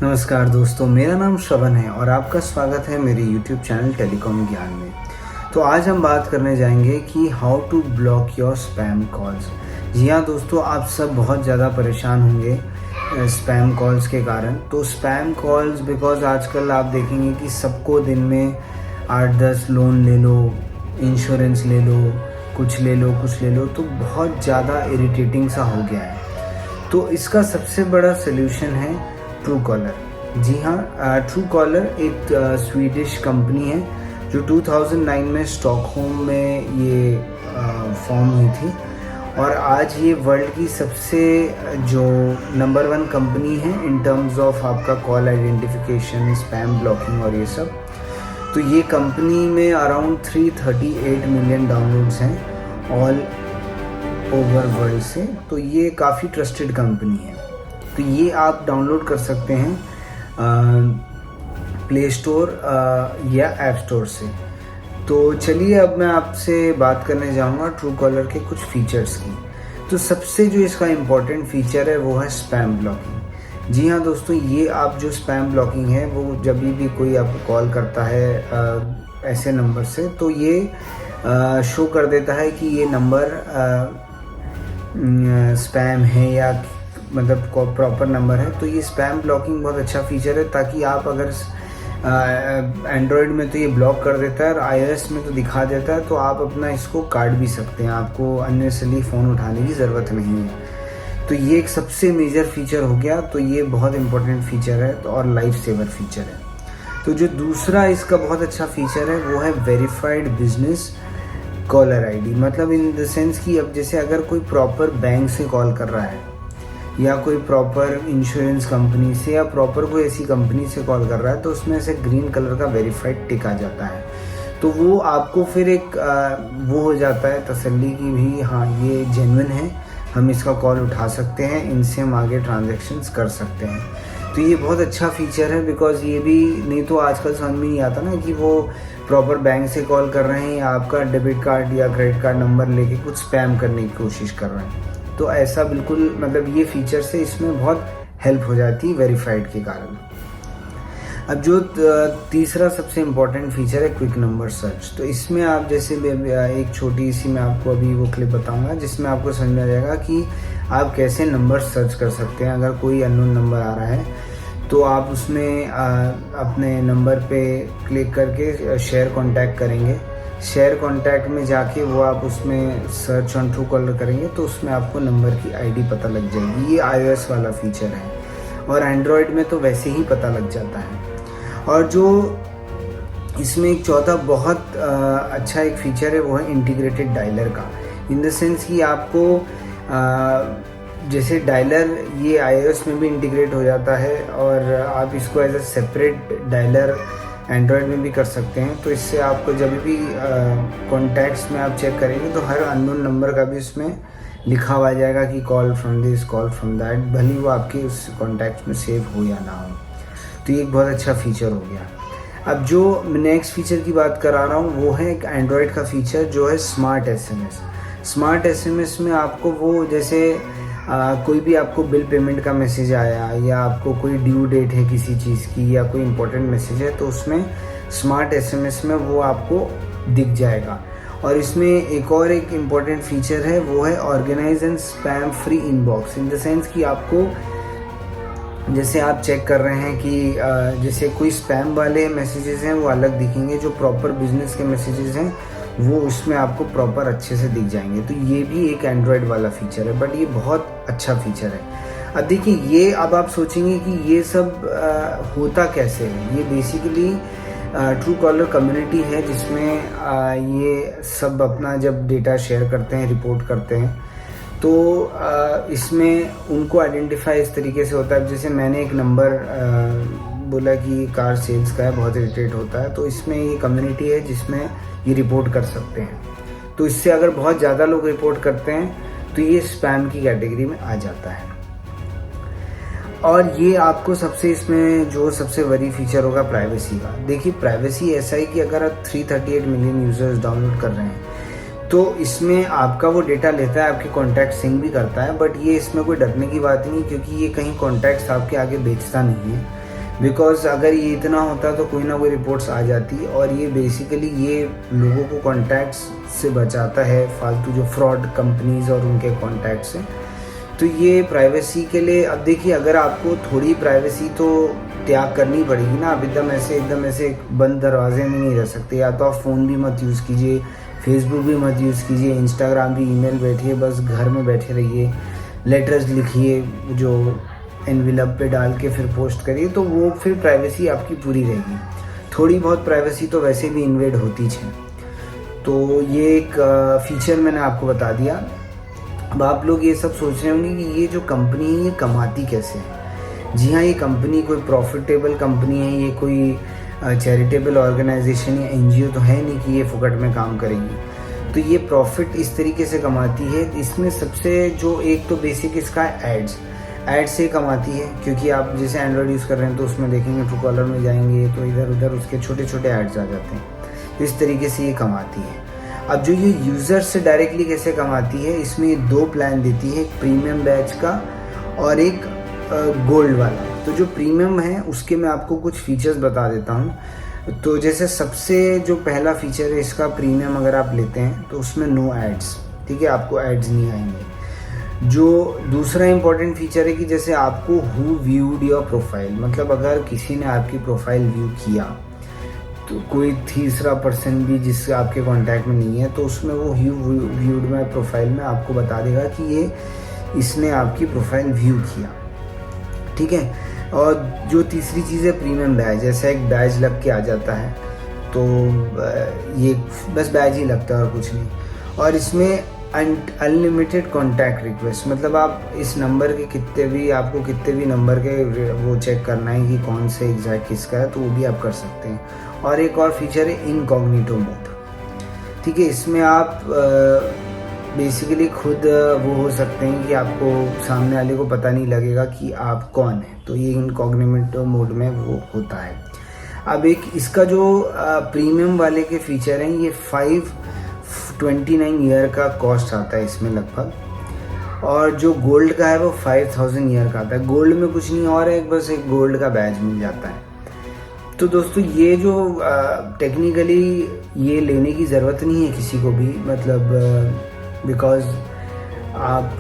नमस्कार दोस्तों, मेरा नाम श्रवण है और आपका स्वागत है मेरे YouTube चैनल टेलीकॉम ज्ञान में। तो आज हम बात करने जाएंगे कि how to block your spam calls. जी हाँ दोस्तों, आप सब बहुत ज़्यादा परेशान होंगे स्पैम कॉल्स के कारण। तो स्पैम कॉल्स बिकॉज आजकल आप देखेंगे कि सबको दिन में 8-10 लोन ले लो, इंश्योरेंस ले लो, कुछ ले लो, तो बहुत ज़्यादा इरिटेटिंग सा हो गया है। तो इसका सबसे बड़ा सल्यूशन है ट्रू कॉलर। जी हाँ, ट्रू कॉलर एक स्वीडिश कंपनी है जो 2009 में स्टॉकहोम में ये फॉर्म हुई थी और आज ये वर्ल्ड की सबसे जो नंबर 1 कंपनी है इन टर्म्स ऑफ आपका कॉल आइडेंटिफिकेशन, स्पैम ब्लॉकिंग और ये सब। तो ये कंपनी में अराउंड 338 मिलियन डाउनलोड्स हैं ऑल ओवर वर्ल्ड से। तो ये काफ़ी ट्रस्टेड कंपनी है। तो ये आप डाउनलोड कर सकते हैं प्ले स्टोर या ऐप स्टोर से। तो चलिए अब मैं आपसे बात करने जाऊंगा ट्रू कॉलर के कुछ फीचर्स की। तो सबसे जो इसका इम्पोर्टेंट फीचर है वो है स्पैम ब्लॉकिंग। जी हाँ दोस्तों, ये आप जो स्पैम ब्लॉकिंग है वो जब भी कोई आपको कॉल करता है ऐसे नंबर से, तो ये शो कर देता है कि ये नंबर स्पैम है या मतलब प्रॉपर नंबर है। तो ये स्पैम ब्लॉकिंग बहुत अच्छा फीचर है, ताकि आप अगर एंड्रॉयड में तो ये ब्लॉक कर देता है और iOS में तो दिखा देता है, तो आप अपना इसको काट भी सकते हैं। आपको अननेसेसरी फ़ोन उठाने की ज़रूरत नहीं है। तो ये एक सबसे मेजर फीचर हो गया। तो ये बहुत इंपॉर्टेंट फीचर है और लाइफ सेवर फीचर है। तो जो दूसरा इसका बहुत अच्छा फीचर है वो है वेरीफाइड बिजनेस कॉलर आईडी। मतलब इन द सेंस कि अब जैसे अगर कोई प्रॉपर बैंक से कॉल कर रहा है या कोई प्रॉपर इंश्योरेंस कंपनी से या प्रॉपर कोई ऐसी कंपनी से कॉल कर रहा है, तो उसमें से ग्रीन कलर का वेरीफाइड टिक आ जाता है। तो वो आपको फिर एक वो हो जाता है तसल्ली की भी हाँ ये जेन्युइन है, हम इसका कॉल उठा सकते हैं, इनसे हम आगे ट्रांजैक्शंस कर सकते हैं। तो ये बहुत अच्छा फीचर है बिकॉज ये भी नहीं तो आजकल समझ में नहीं आता ना कि वो प्रॉपर बैंक से कॉल कर रहे हैं या आपका डेबिट कार्ड या क्रेडिट कार्ड नंबर लेके कुछ स्पैम करने की कोशिश कर रहे हैं। तो ऐसा बिल्कुल मतलब ये फीचर से इसमें बहुत हेल्प हो जाती है वेरीफाइड के कारण। अब जो तीसरा सबसे इम्पोर्टेंट फीचर है क्विक नंबर सर्च। तो इसमें आप जैसे एक छोटी सी मैं आपको अभी वो क्लिप बताऊंगा जिसमें आपको समझ में आ जाएगा कि आप कैसे नंबर सर्च कर सकते हैं। अगर कोई अननोन नंबर आ रहा है तो आप उसमें अपने नंबर पे क्लिक करके शेयर कॉन्टैक्ट करेंगे। शेयर कॉन्टैक्ट में जाके वो आप उसमें सर्च ऑन ट्रू कॉलर करेंगे तो उसमें आपको नंबर की आईडी पता लग जाएगी। ये iOS वाला फीचर है और एंड्रॉयड में तो वैसे ही पता लग जाता है। और जो इसमें एक चौथा बहुत अच्छा एक फीचर है वो है इंटीग्रेटेड डायलर का। इन द सेंस कि आपको जैसे डायलर ये iOS में भी इंटीग्रेट हो जाता है और आप इसको as a separate dialer Android में भी कर सकते हैं। तो इससे आपको जब भी कॉन्टैक्ट्स में आप चेक करेंगे तो हर अननोन नंबर का भी उसमें लिखा हुआ जाएगा कि call from this, call from that, भले वो आपके उस कॉन्टैक्ट में सेव हो या ना हो। तो ये एक बहुत अच्छा फीचर हो गया। अब जो नेक्स्ट फीचर की बात करा रहा हूँ वो है एक एंड्रॉयड का फीचर जो है स्मार्ट SMS। स्मार्ट SMS में आपको वो जैसे कोई भी आपको बिल पेमेंट का मैसेज आया या आपको कोई ड्यू डेट है किसी चीज़ की या कोई इंपॉर्टेंट मैसेज है तो उसमें स्मार्ट SMS में वो आपको दिख जाएगा। और इसमें एक इम्पॉर्टेंट फीचर है वो है organize and spam free inbox. In the sense कि आपको जैसे आप चेक कर रहे हैं कि जैसे कोई स्पैम वाले मैसेजेस हैं वो अलग दिखेंगे, जो प्रॉपर बिजनेस के मैसेजेस हैं वो उसमें आपको प्रॉपर अच्छे से दिख जाएंगे। तो ये भी एक एंड्रॉयड वाला फीचर है, बट ये बहुत अच्छा फीचर है। अब देखिए ये अब आप सोचेंगे कि ये सब होता कैसे है। ये बेसिकली ट्रू कॉलर कम्युनिटी है जिसमें ये सब अपना जब डेटा शेयर करते हैं, रिपोर्ट करते हैं, तो इसमें उनको आइडेंटिफाई इस तरीके से होता है। जैसे मैंने एक नंबर बोला कि कार सेल्स का है, बहुत इरिटेट होता है, तो इसमें ये कम्युनिटी है जिसमें ये रिपोर्ट कर सकते हैं। तो इससे अगर बहुत ज़्यादा लोग रिपोर्ट करते हैं तो ये स्पैम की कैटेगरी में आ जाता है। और ये आपको सबसे इसमें जो सबसे बड़ी फीचर होगा प्राइवेसी का। देखिए प्राइवेसी ऐसा है कि अगर आप 338 मिलियन यूजर्स डाउनलोड कर रहे हैं तो इसमें आपका वो डेटा लेता है, आपके कॉन्टैक्ट सिंक भी करता है, बट ये इसमें कोई डरने की बात नहीं क्योंकि ये कहीं कॉन्टैक्ट्स आपके आगे बेचता नहीं है। बिकॉज अगर ये इतना होता तो कोई ना कोई रिपोर्ट्स आ जाती, और ये बेसिकली ये लोगों को कॉन्टैक्ट्स से बचाता है, फालतू जो फ्रॉड कंपनीज और उनके कॉन्टैक्ट से। तो ये प्राइवेसी के लिए, अब देखिए अगर आपको थोड़ी प्राइवेसी तो त्याग करनी पड़ेगी ना, आप एकदम ऐसे बंद दरवाजे में नहीं रह सकते। या तो आप फ़ोन भी मत यूज़ कीजिए, फेसबुक भी मत यूज़ कीजिए, इंस्टाग्राम भी, ईमेल बैठिए, बस घर में बैठे रहिए, लेटर्स लिखिए जो एनविलप पे डाल के फिर पोस्ट करिए, तो वो फिर प्राइवेसी आपकी पूरी रहेगी। थोड़ी बहुत प्राइवेसी तो वैसे भी इन्वेड होती है। तो ये एक फीचर मैंने आपको बता दिया। अब आप लोग ये सब सोच रहे होंगे कि ये जो कंपनी है ये कमाती कैसे है। जी हाँ, ये कंपनी कोई प्रॉफिटेबल कंपनी है, ये कोई चैरिटेबल ऑर्गेनाइजेशन या एनजीओ तो है नहीं कि ये फुकट में काम करेगी। तो ये प्रॉफिट इस तरीके से कमाती है। इसमें सबसे जो एक तो बेसिक इसका एड्स से कमाती है, क्योंकि आप जैसे एंड्रॉयड यूज़ कर रहे हैं तो उसमें देखेंगे, ट्रू कॉलर में जाएंगे तो इधर उधर उसके छोटे छोटे एड्स आ जाते हैं। इस तरीके से ये कमाती है। अब जो ये यूज़र से डायरेक्टली कैसे कमाती है, इसमें ये 2 प्लान देती है, एक प्रीमियम बैच का और एक गोल्ड वाला। तो जो प्रीमियम है उसके मैं आपको कुछ फीचर्स बता देता हूँ। तो जैसे सबसे जो पहला फीचर है इसका, प्रीमियम अगर आप लेते हैं तो उसमें नो एड्स, ठीक है, आपको एड्स नहीं आएंगे। जो दूसरा इंपॉर्टेंट फीचर है कि जैसे आपको हु व्यूड योर प्रोफाइल, मतलब अगर किसी ने आपकी प्रोफाइल व्यू किया तो कोई तीसरा पर्सन भी जिससे आपके कांटेक्ट में नहीं है, तो उसमें वो व्यूड माय प्रोफाइल में आपको बता देगा कि ये इसने आपकी प्रोफाइल व्यू किया, ठीक है। और जो तीसरी चीज़ है प्रीमियम बैज, जैसा एक बैज लग के आ जाता है, तो ये बस बैज ही लगता है और कुछ नहीं। और इसमें अनलिमिटेड कॉन्टैक्ट रिक्वेस्ट, मतलब आप इस नंबर के आपको कितने भी नंबर के वो चेक करना है कि कौन से एग्जैक्ट किसका है, तो वो भी आप कर सकते हैं। और एक और फीचर है इनकॉग्निटो मोड, ठीक है। इसमें आप बेसिकली खुद वो हो सकते हैं कि आपको सामने वाले को पता नहीं लगेगा कि आप कौन हैं, तो ये इनकॉग्निटो मोड में वो होता है। अब एक इसका जो प्रीमियम वाले के फीचर हैं, ये 529 ईयर का कॉस्ट आता है इसमें लगभग, और जो गोल्ड का है वो 5000 ईयर का आता है। गोल्ड में कुछ नहीं और है, बस एक गोल्ड का बैज मिल जाता है। तो दोस्तों ये जो टेक्निकली ये लेने की ज़रूरत नहीं है किसी को भी, मतलब बिकॉज आप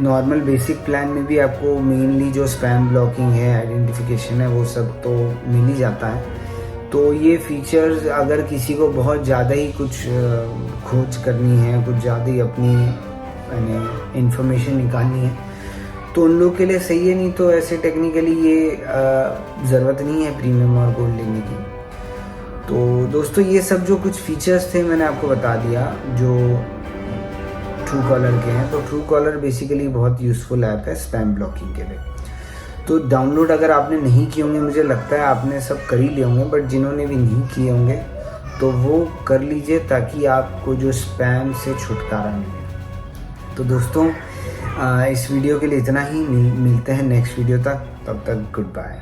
नॉर्मल बेसिक प्लान में भी आपको मेनली जो स्पैम ब्लॉकिंग है, आइडेंटिफिकेशन है, वो सब तो मिल ही जाता है। तो ये फीचर्स अगर किसी को बहुत ज़्यादा ही कुछ खोज करनी है, कुछ ज़्यादा ही अपनी इंफॉर्मेशन निकालनी है, तो उन लोग के लिए सही है। नहीं तो ऐसे टेक्निकली ये ज़रूरत नहीं है प्रीमियम और गोल्ड लेने की। तो दोस्तों ये सब जो कुछ फीचर्स थे मैंने आपको बता दिया जो ट्रू कॉलर के हैं। तो ट्रू कॉलर बेसिकली बहुत यूज़फुल ऐप है स्पैम ब्लॉकिंग के लिए। तो डाउनलोड अगर आपने नहीं किए होंगे, मुझे लगता है आपने सब कर ही लिए होंगे, बट जिन्होंने भी नहीं किए होंगे तो वो कर लीजिए ताकि आपको जो स्पैम से छुटकारा मिले। तो दोस्तों इस वीडियो के लिए इतना ही, मिलते हैं नेक्स्ट वीडियो तक, तब तक गुड बाय।